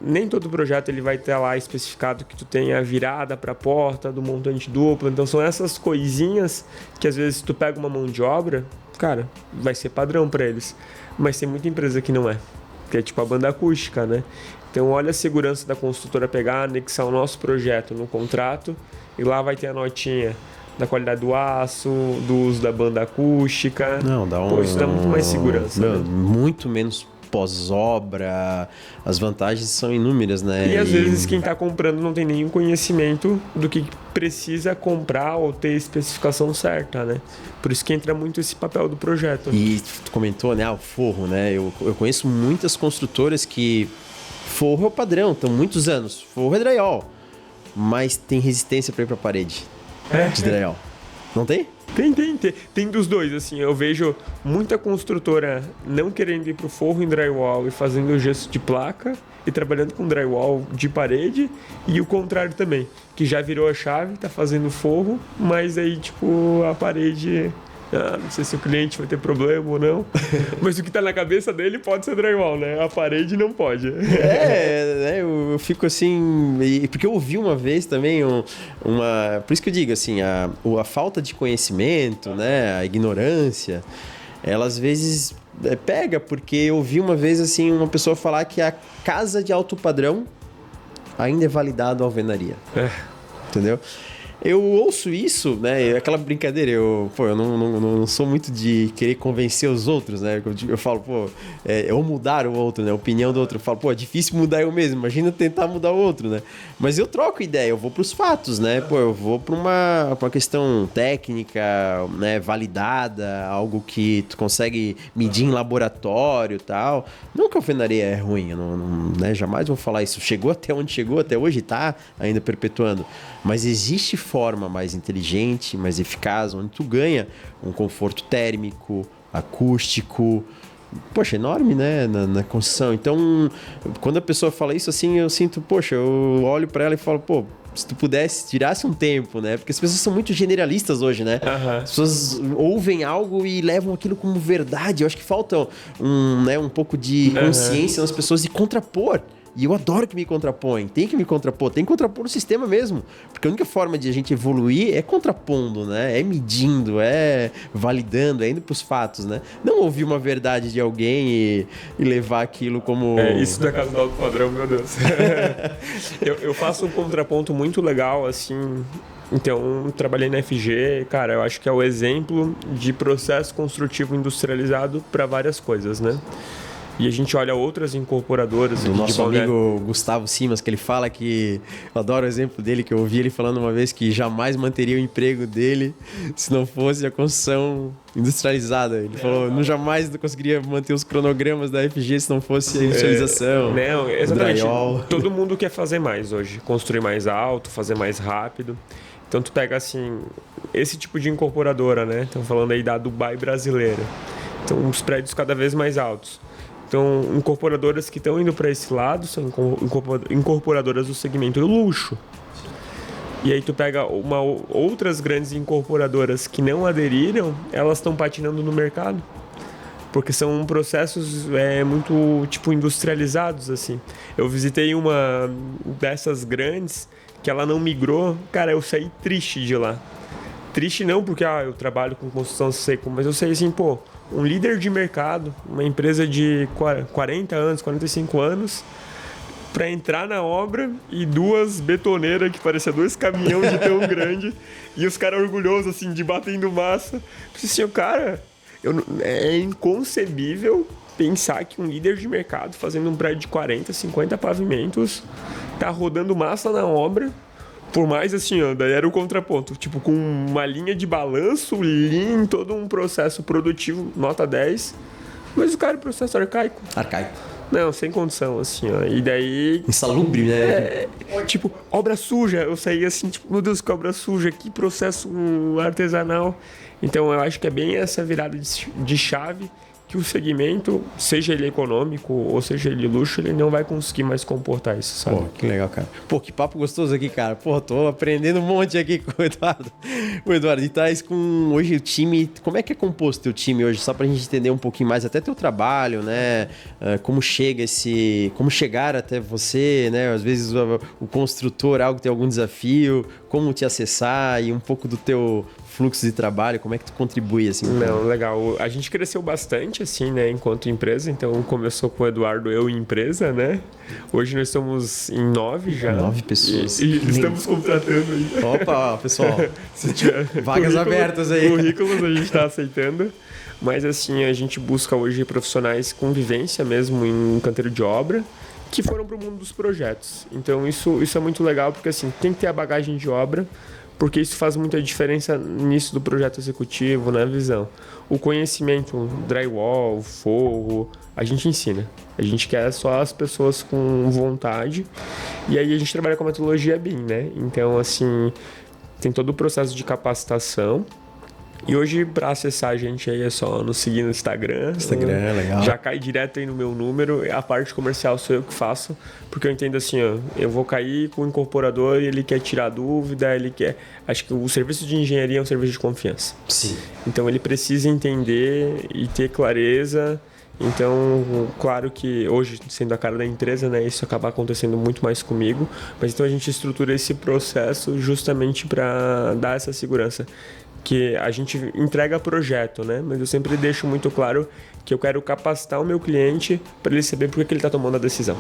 Nem todo projeto ele vai ter lá especificado que tu tenha a virada para a porta do montante duplo. Então, são essas coisinhas que às vezes tu pega uma mão de obra, cara, vai ser padrão para eles. Mas tem muita empresa que não é. Que é tipo a banda acústica, né? Então, olha a segurança da construtora pegar, anexar o nosso projeto no contrato e lá vai ter a notinha da qualidade do aço, do uso da banda acústica. Não, isso dá muito mais segurança. Né? Muito menos pós-obra. As vantagens são inúmeras, né? E às vezes quem está comprando não tem nenhum conhecimento do que precisa comprar ou ter a especificação certa, né? Por isso que entra muito esse papel do projeto. E tu comentou, né? O forro, né? Eu conheço muitas construtoras que forro é o padrão, estão muitos anos. Forro é drywall, mas tem resistência para ir para a parede de drywall. Não tem? Tem dos dois, assim, eu vejo muita construtora não querendo ir pro forro em drywall e fazendo gesso de placa e trabalhando com drywall de parede, e o contrário também, que já virou a chave, tá fazendo forro, mas aí, tipo, a parede... não sei se o cliente vai ter problema ou não, mas o que tá na cabeça dele pode ser drywall, né? A parede não pode. Eu fico assim... Porque eu ouvi uma vez também por isso que eu digo, assim, a falta de conhecimento, né? A ignorância, ela às vezes pega, porque eu ouvi uma vez, assim, uma pessoa falar que a casa de alto padrão ainda é validado a alvenaria. Entendeu? Eu ouço isso, né? Aquela brincadeira, eu não sou muito de querer convencer os outros, né? Eu falo, ou mudar o outro, né? A opinião do outro. Eu falo, é difícil mudar eu mesmo, imagina tentar mudar o outro, né? Mas eu troco ideia, eu vou pros fatos, né? Eu vou pra uma questão técnica, né? Validada, algo que tu consegue medir em laboratório e tal. Não que a alvenaria é ruim, eu né? Jamais vou falar isso. Chegou até onde chegou, até hoje tá ainda perpetuando. Mas existe forma mais inteligente, mais eficaz, onde tu ganha um conforto térmico, acústico, enorme, né, na construção. Então, quando a pessoa fala isso assim, eu sinto, eu olho para ela e falo, se tu pudesse, tirasse um tempo, né? Porque as pessoas são muito generalistas hoje, né? Uhum. As pessoas ouvem algo e levam aquilo como verdade. Eu acho que falta um pouco de consciência nas pessoas de contrapor. E eu adoro que me contrapõem. Tem que me contrapor. Tem que contrapor no sistema mesmo. Porque a única forma de a gente evoluir é contrapondo, né? É medindo, é validando, é indo pros fatos, né? Não ouvir uma verdade de alguém e levar aquilo como... Isso da casa do alto padrão, meu Deus. eu faço um contraponto muito legal, assim... Então, trabalhei na FG, cara, eu acho que é o exemplo de processo construtivo industrializado para várias coisas, né? E a gente olha outras incorporadoras. O nosso amigo Gustavo Simas, que ele fala que... Eu adoro o exemplo dele, que eu ouvi ele falando uma vez que jamais manteria o emprego dele se não fosse a construção industrializada. Ele falou, jamais conseguiria manter os cronogramas da FG se não fosse a industrialização. Não, exatamente. Todo mundo quer fazer mais hoje. Construir mais alto, fazer mais rápido. Então tu pega assim, esse tipo de incorporadora, né? Estamos falando aí da Dubai brasileira. Então os prédios cada vez mais altos. Então, incorporadoras que estão indo para esse lado são incorporadoras do segmento do luxo. E aí tu pega outras grandes incorporadoras que não aderiram, elas estão patinando no mercado. Porque são processos muito industrializados, assim. Eu visitei uma dessas grandes que ela não migrou. Cara, eu saí triste de lá. Triste não porque eu trabalho com construção seco, mas eu saí assim, um líder de mercado, uma empresa de 40 anos, 45 anos, para entrar na obra e duas betoneiras que parecia 2 caminhões de tão grande e os caras orgulhosos, assim, de batendo massa. Assim, cara, é inconcebível pensar que um líder de mercado fazendo um prédio de 40, 50 pavimentos tá rodando massa na obra. Por mais assim, daí era o contraponto. Com uma linha de balanço, lean, todo um processo produtivo, nota 10. Mas o cara é processo arcaico. Arcaico. Não, sem condição, assim, E daí... Insalubre, né? Obra suja. Eu saí assim, meu Deus, que obra suja, que processo artesanal. Então, eu acho que é bem essa virada de chave que o segmento, seja ele econômico ou seja ele luxo, ele não vai conseguir mais comportar isso, sabe? Que legal, cara. Que papo gostoso aqui, cara. Tô aprendendo um monte aqui com o Eduardo. O Eduardo, e traz com hoje o time... Como é que é composto o teu time hoje? Só pra gente entender um pouquinho mais, até teu trabalho, né? Como chegar até você, né? Às vezes o construtor, algo tem algum desafio, como te acessar e um pouco do teu fluxo de trabalho, como é que tu contribui, assim? Não, legal. A gente cresceu bastante, assim, né, enquanto empresa. Então, começou com o Eduardo, eu e empresa, né? Hoje nós estamos em 9 já. 9 pessoas. E estamos contratando aí. Opa, pessoal. Se tiver vagas abertas aí. Currículos a gente está aceitando. Mas, assim, a gente busca hoje profissionais com vivência mesmo em canteiro de obra, que foram para o mundo dos projetos. Então, isso é muito legal, porque, assim, tem que ter a bagagem de obra, porque isso faz muita diferença nisso do projeto executivo, na visão. O conhecimento, drywall, forro, a gente ensina. A gente quer só as pessoas com vontade. E aí a gente trabalha com a metodologia BIM, né? Então, assim, tem todo o processo de capacitação. E hoje, para acessar a gente aí, é só nos seguir no Instagram. Instagram, legal. Já cai direto aí no meu número. A parte comercial sou eu que faço. Porque eu entendo assim, eu vou cair com o incorporador e ele quer tirar dúvida, ele quer... Acho que o serviço de engenharia é um serviço de confiança. Sim. Então, ele precisa entender e ter clareza. Então, claro que hoje, sendo a cara da empresa, né, isso acaba acontecendo muito mais comigo. Mas então a gente estrutura esse processo justamente para dar essa segurança. Que a gente entrega projeto, né? Mas eu sempre deixo muito claro que eu quero capacitar o meu cliente para ele saber por que ele está tomando a decisão.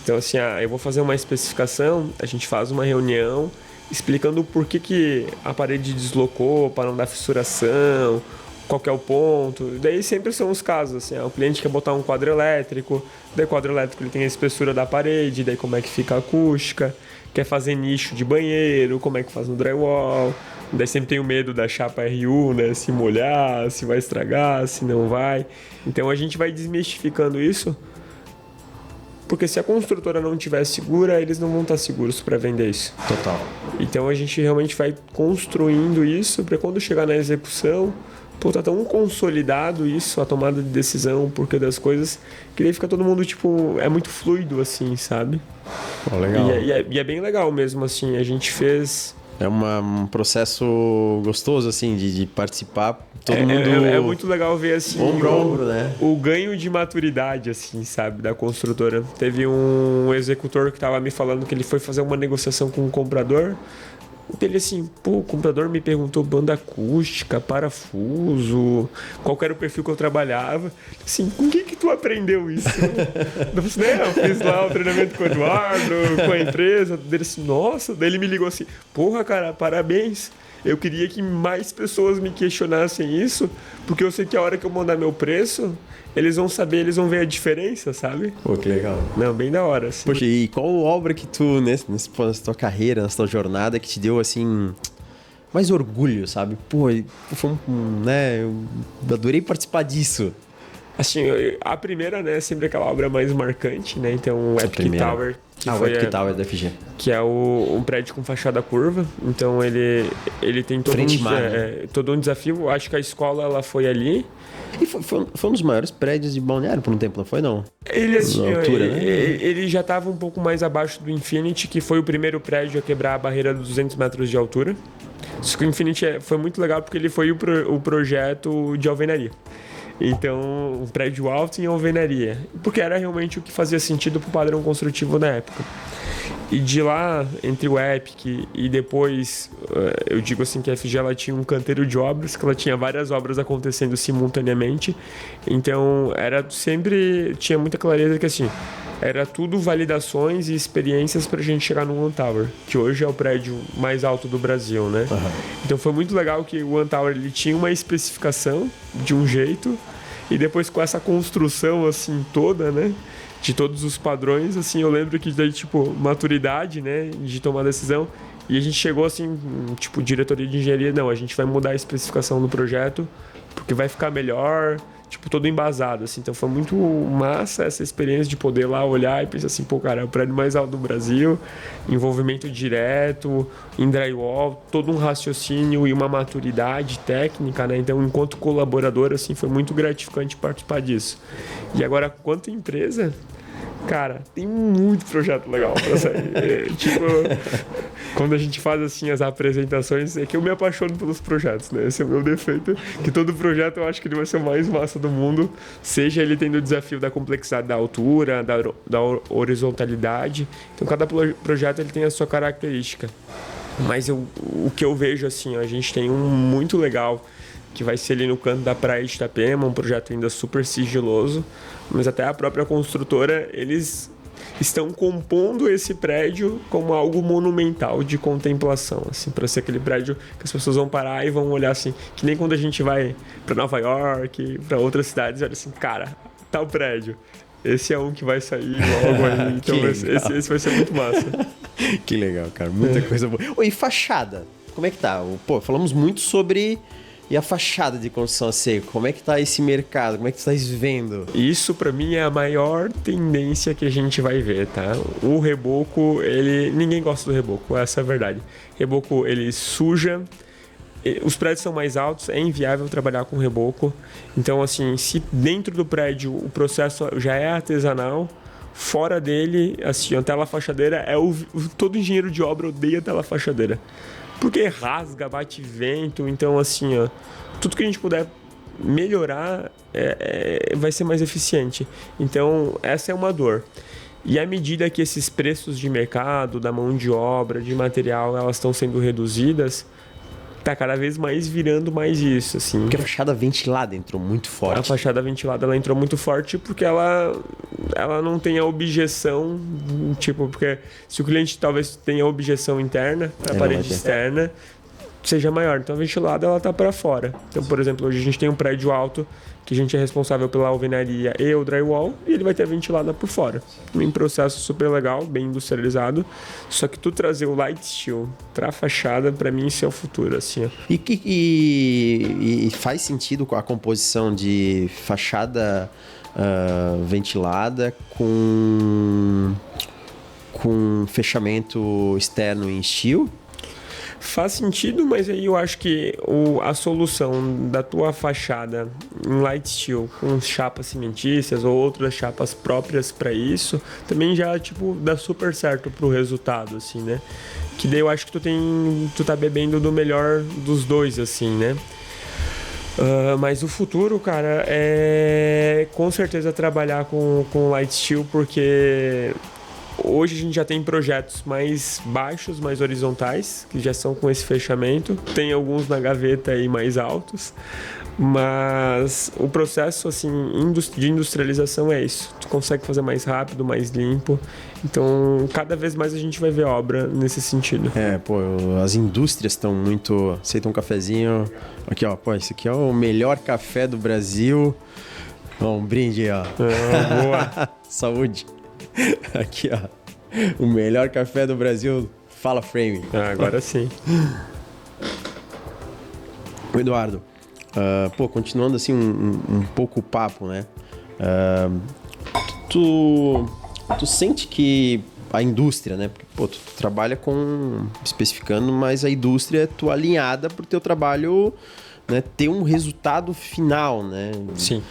Então, assim, eu vou fazer uma especificação, a gente faz uma reunião explicando por que a parede deslocou para não dar fissuração, qual que é o ponto. Daí sempre são os casos, assim, o cliente quer botar um quadro elétrico, daí o quadro elétrico ele tem a espessura da parede, daí como é que fica a acústica, quer fazer nicho de banheiro, como é que faz no drywall, daí sempre tem o medo da chapa RU, né, se molhar, se vai estragar, se não vai. Então a gente vai desmistificando isso, porque se a construtora não estiver segura, eles não vão estar seguros para vender isso. Total. Então a gente realmente vai construindo isso para quando chegar na execução, pô, tá tão consolidado isso, a tomada de decisão, o porquê das coisas, que daí fica todo mundo, tipo, é muito fluido, assim, sabe? Oh, legal. E é bem legal mesmo, assim, a gente fez... É um processo gostoso, assim, de participar, todo mundo... É muito legal ver, assim, ombro a ombro, né? O ganho de maturidade, assim, sabe, da construtora. Teve um executor que tava me falando que ele foi fazer uma negociação com um comprador. Ele assim, pô, o comprador me perguntou banda acústica, parafuso, qual era o perfil que eu trabalhava. Assim, com quem que tu aprendeu isso? Eu falei, eu fiz lá o treinamento com o Eduardo, com a empresa. Ele assim, nossa, daí ele me ligou assim, porra, cara, parabéns. Eu queria que mais pessoas me questionassem isso, porque eu sei que a hora que eu mandar meu preço, eles vão saber, eles vão ver a diferença, sabe? Pô, que legal. Não, bem da hora, assim. Poxa, e qual obra que tu, nessa tua carreira, nessa tua jornada, que te deu, assim, mais orgulho, sabe? Pô, foi né, eu adorei participar disso. Assim, a primeira, né, é sempre aquela obra mais marcante, né? Então, o Epic Tower. O Epic Tower da FG. Que é um prédio com fachada curva. Então, ele tem todo um desafio. Acho que a escola, ela foi ali. E foi um dos maiores prédios de Balneário por um tempo, não foi, não? Ele, assim, altura, né? ele já estava um pouco mais abaixo do Infinity, que foi o primeiro prédio a quebrar a barreira dos 200 metros de altura. Só que o Infinity foi muito legal porque ele foi o projeto de alvenaria. Então, um prédio alto em alvenaria. Porque era realmente o que fazia sentido para o padrão construtivo da época. E de lá, entre o Epic e depois, eu digo assim que a FG ela tinha um canteiro de obras, que ela tinha várias obras acontecendo simultaneamente. Então, tinha muita clareza que assim, era tudo validações e experiências para a gente chegar no One Tower, que hoje é o prédio mais alto do Brasil, né? Uhum. Então, foi muito legal que o One Tower ele tinha uma especificação de um jeito, e depois com essa construção assim toda, né? De todos os padrões, assim, eu lembro que daí, tipo, maturidade, né, de tomar decisão, e a gente chegou assim, tipo, diretoria de engenharia, não, a gente vai mudar a especificação do projeto, porque vai ficar melhor, tipo, todo embasado, assim, então foi muito massa essa experiência de poder lá olhar e pensar assim, pô, cara, é o prédio mais alto do Brasil, envolvimento direto, em drywall, todo um raciocínio e uma maturidade técnica, né, então, enquanto colaborador, assim, foi muito gratificante participar disso. E agora, quanto empresa... Cara, tem muito projeto legal pra sair. Tipo, quando a gente faz assim as apresentações, é que eu me apaixono pelos projetos, né? Esse é o meu defeito. Que todo projeto eu acho que ele vai ser o mais massa do mundo, seja ele tendo o desafio da complexidade da altura, da horizontalidade. Então, cada projeto ele tem a sua característica. Mas o que eu vejo assim, a gente tem um muito legal, que vai ser ali no canto da praia de Itapema, um projeto ainda super sigiloso, mas até a própria construtora, eles estão compondo esse prédio como algo monumental de contemplação, assim, para ser aquele prédio que as pessoas vão parar e vão olhar assim, que nem quando a gente vai para Nova York, para outras cidades, olha assim, cara, tal prédio, esse é um que vai sair logo aí, então esse vai ser muito massa. Que legal, cara, muita coisa boa. E fachada, como é que tá? Pô, falamos muito sobre... E a fachada de construção a seco? Como é que tá esse mercado? Como é que tu estás vendo? Isso, para mim, é a maior tendência que a gente vai ver, tá? O reboco, ninguém gosta do reboco, essa é a verdade. Reboco, ele suja, os prédios são mais altos, é inviável trabalhar com reboco. Então, assim, se dentro do prédio o processo já é artesanal, fora dele, assim, a tela fachadeira, todo engenheiro de obra odeia a tela fachadeira. Porque rasga, bate vento, então assim, ó, tudo que a gente puder melhorar vai ser mais eficiente. Então, essa é uma dor. E à medida que esses preços de mercado, da mão de obra, de material, elas estão sendo reduzidas, tá cada vez mais virando mais isso, assim. Porque a fachada ventilada entrou muito forte. A fachada ventilada, ela entrou muito forte porque ela não tem a objeção, tipo, porque se o cliente talvez tenha objeção interna, a parede externa seja maior. Então a ventilada, ela tá para fora. Então, por exemplo, hoje a gente tem um prédio alto que a gente é responsável pela alvenaria e o drywall, e ele vai ter a ventilada por fora. Um processo super legal, bem industrializado. Só que tu trazer o light steel pra fachada, pra mim, isso é o futuro, assim. E faz sentido com a composição de fachada ventilada com fechamento externo em steel? Faz sentido, mas aí eu acho que a solução da tua fachada em light steel com chapas cimentícias ou outras chapas próprias para isso, também já tipo dá super certo pro resultado, assim, né? Que daí eu acho que tu tá bebendo do melhor dos dois, assim, né? Mas o futuro, cara, é com certeza trabalhar com light steel, porque hoje a gente já tem projetos mais baixos, mais horizontais, que já são com esse fechamento. Tem alguns na gaveta aí mais altos, mas o processo assim, de industrialização é isso. Tu consegue fazer mais rápido, mais limpo. Então, cada vez mais a gente vai ver obra nesse sentido. As indústrias estão muito... Aceita um cafezinho. Aqui, ó. Esse aqui é o melhor café do Brasil. Um brinde aí, ó. Boa. Saúde. Aqui, ó. O melhor café do Brasil. Fala, Frame. Agora sim. Eduardo, continuando assim um pouco o papo, né? Tu sente que a indústria, né? Porque, tu trabalha especificando, mas a indústria é tua alinhada pro teu trabalho, né, ter um resultado final, né? Sim.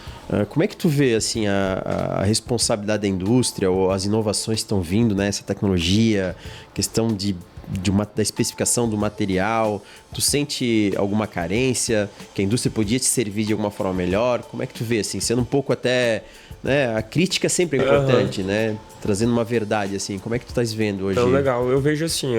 Como é que tu vê assim a responsabilidade da indústria ou as inovações que estão vindo, né? Essa tecnologia, questão da especificação do material? Tu sente alguma carência que a indústria podia te servir de alguma forma melhor? Como é que tu vê, assim, sendo um pouco até... Né, a crítica sempre é importante, né? Trazendo uma verdade, assim. Como é que tu estás vendo hoje? Então, legal. Eu vejo assim,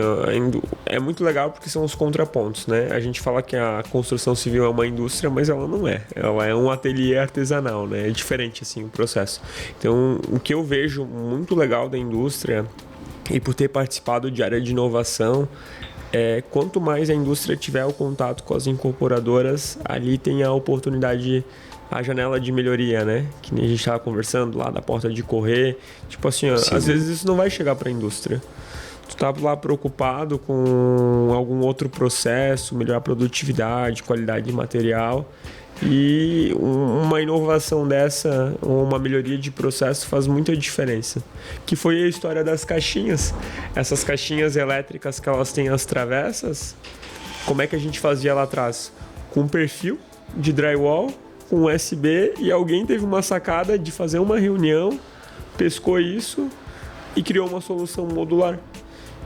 é muito legal porque são os contrapontos, né? A gente fala que a construção civil é uma indústria, mas ela não é. Ela é um ateliê artesanal, né? É diferente, assim, o processo. Então, o que eu vejo muito legal da indústria, e por ter participado de área de inovação, quanto mais a indústria tiver o contato com as incorporadoras, ali tem a oportunidade, a janela de melhoria, né? Que nem a gente estava conversando lá da porta de correr. Tipo assim, às vezes isso não vai chegar para a indústria. Tu tá lá preocupado com algum outro processo, melhorar a produtividade, qualidade de material. E uma inovação dessa, uma melhoria de processo faz muita diferença. Que foi a história das caixinhas. Essas caixinhas elétricas que elas têm as travessas, como é que a gente fazia lá atrás? Com um perfil de drywall, com USB, e alguém teve uma sacada de fazer uma reunião, pescou isso e criou uma solução modular.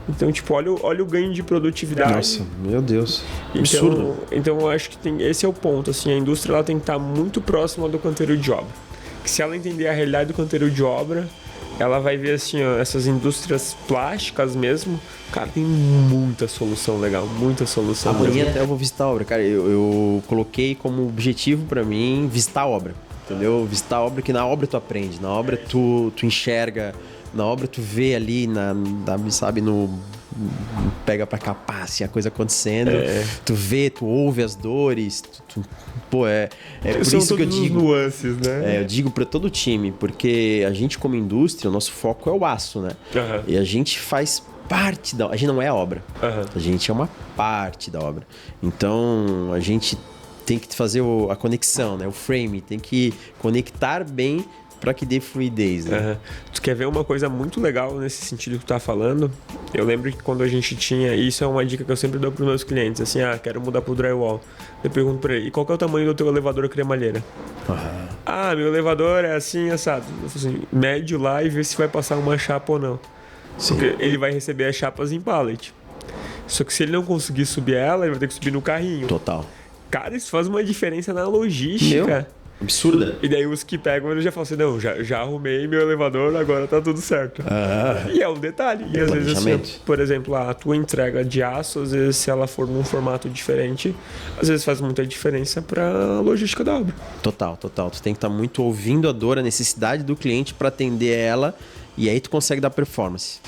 Então, tipo, olha o ganho de produtividade. Nossa, meu Deus. Absurdo. Então eu acho que esse é o ponto. Assim, a indústria ela tem que estar muito próxima do canteiro de obra. Que se ela entender a realidade do canteiro de obra, ela vai ver assim, essas indústrias plásticas mesmo. Cara, tem muita solução legal, muita solução. Amanhã até eu vou visitar a obra. Cara, eu coloquei como objetivo pra mim visitar a obra. Entendeu? Visitar a obra, que na obra tu aprende. Na obra tu enxerga. Na obra tu vê ali, sabe, pega pra capar, assim, a coisa acontecendo. Tu vê, tu ouve as dores. Por isso que eu digo. Nuances, né? Eu digo pra todo o time, porque a gente, como indústria, o nosso foco é o aço, né? Uhum. E a gente faz parte da... A gente não é a obra. Uhum. A gente é uma parte da obra. Então, a gente tem que fazer a conexão, né? O frame, tem que conectar bem para que dê fluidez, né? Uhum. Tu quer ver uma coisa muito legal nesse sentido que tu tá falando? Eu lembro que quando a gente tinha... Isso é uma dica que eu sempre dou pros meus clientes. Assim, quero mudar pro drywall. Eu pergunto pra ele, e qual que é o tamanho do teu elevador cremalheira? Uhum. Meu elevador é assim, assado. Eu falo assim, médio lá e vê se vai passar uma chapa ou não. Sim. Porque ele vai receber as chapas em pallet. Só que se ele não conseguir subir ela, ele vai ter que subir no carrinho. Total. Cara, isso faz uma diferença na logística. Absurda. E daí os que pegam, eles já falam assim, não, já arrumei meu elevador, agora tá tudo certo. E é um detalhe. E às vezes, assim, por exemplo, a tua entrega de aço, às vezes, se ela for num formato diferente, às vezes faz muita diferença pra logística da obra. Total. Tu tem que estar muito ouvindo a dor, a necessidade do cliente para atender ela, e aí tu consegue dar performance.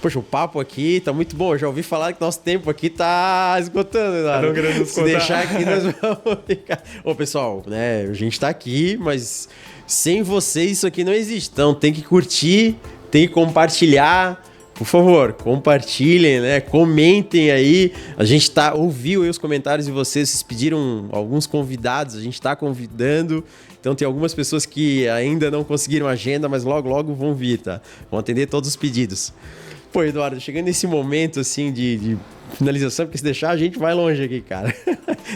Poxa, o papo aqui tá muito bom. Eu já ouvi falar que nosso tempo aqui tá esgotando. Se deixar aqui, nós vamos ficar... Ô, pessoal, né? A gente tá aqui, mas sem vocês isso aqui não existe. Então tem que curtir, tem que compartilhar. Por favor, compartilhem, né? Comentem aí. A gente ouviu aí os comentários de vocês pediram alguns convidados, a gente tá convidando. Então tem algumas pessoas que ainda não conseguiram agenda, mas logo vão vir, tá? Vão atender todos os pedidos. Pô, Eduardo, chegando nesse momento, assim, de finalização, porque se deixar, a gente vai longe aqui, cara.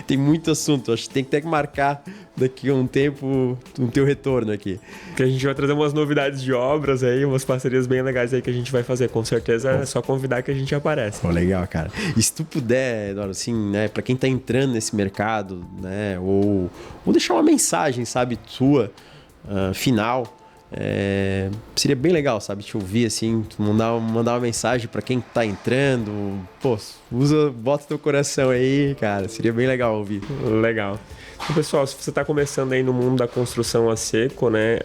Tem muito assunto. Acho que tem que ter que marcar daqui a um tempo o teu retorno aqui. Que a gente vai trazer umas novidades de obras aí, umas parcerias bem legais aí que a gente vai fazer. Com certeza é só convidar que a gente aparece. Pô, legal, cara. E se tu puder, Eduardo, assim, né, pra quem tá entrando nesse mercado, né, ou deixar uma mensagem, sabe, tua, final... seria bem legal, sabe, te ouvir assim, mandar uma mensagem para quem tá entrando. Pô, bota teu coração aí, cara, seria bem legal ouvir. Legal. Então, pessoal, se você tá começando aí no mundo da construção a seco, né,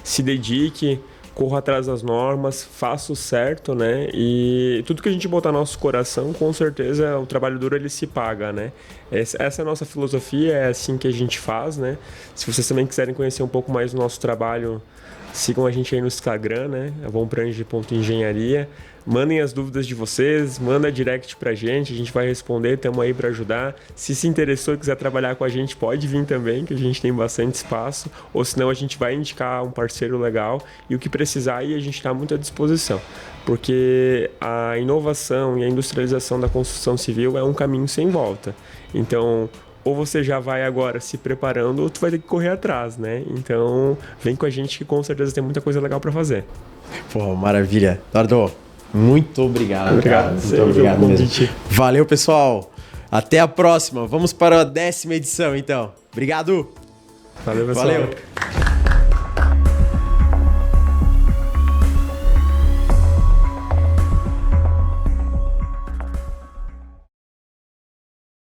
se dedique, corra atrás das normas, faça o certo, né, e tudo que a gente botar no nosso coração, com certeza o trabalho duro ele se paga, né. Essa é a nossa filosofia, é assim que a gente faz, né. Se vocês também quiserem conhecer um pouco mais do nosso trabalho, sigam a gente aí no Instagram, né? avonprange.engenharia. Mandem as dúvidas de vocês, manda direct pra gente, a gente vai responder, estamos aí para ajudar. Se interessou e quiser trabalhar com a gente, pode vir também, que a gente tem bastante espaço. Ou senão a gente vai indicar um parceiro legal e o que precisar aí a gente está muito à disposição. Porque a inovação e a industrialização da construção civil é um caminho sem volta. Então... ou você já vai agora se preparando, ou tu vai ter que correr atrás, né? Então, vem com a gente que com certeza tem muita coisa legal para fazer. Pô, maravilha. Eduardo, muito obrigado, cara. Muito obrigado mesmo. Valeu, pessoal. Até a próxima. Vamos para a 10ª edição, então. Obrigado. Valeu, pessoal. Valeu.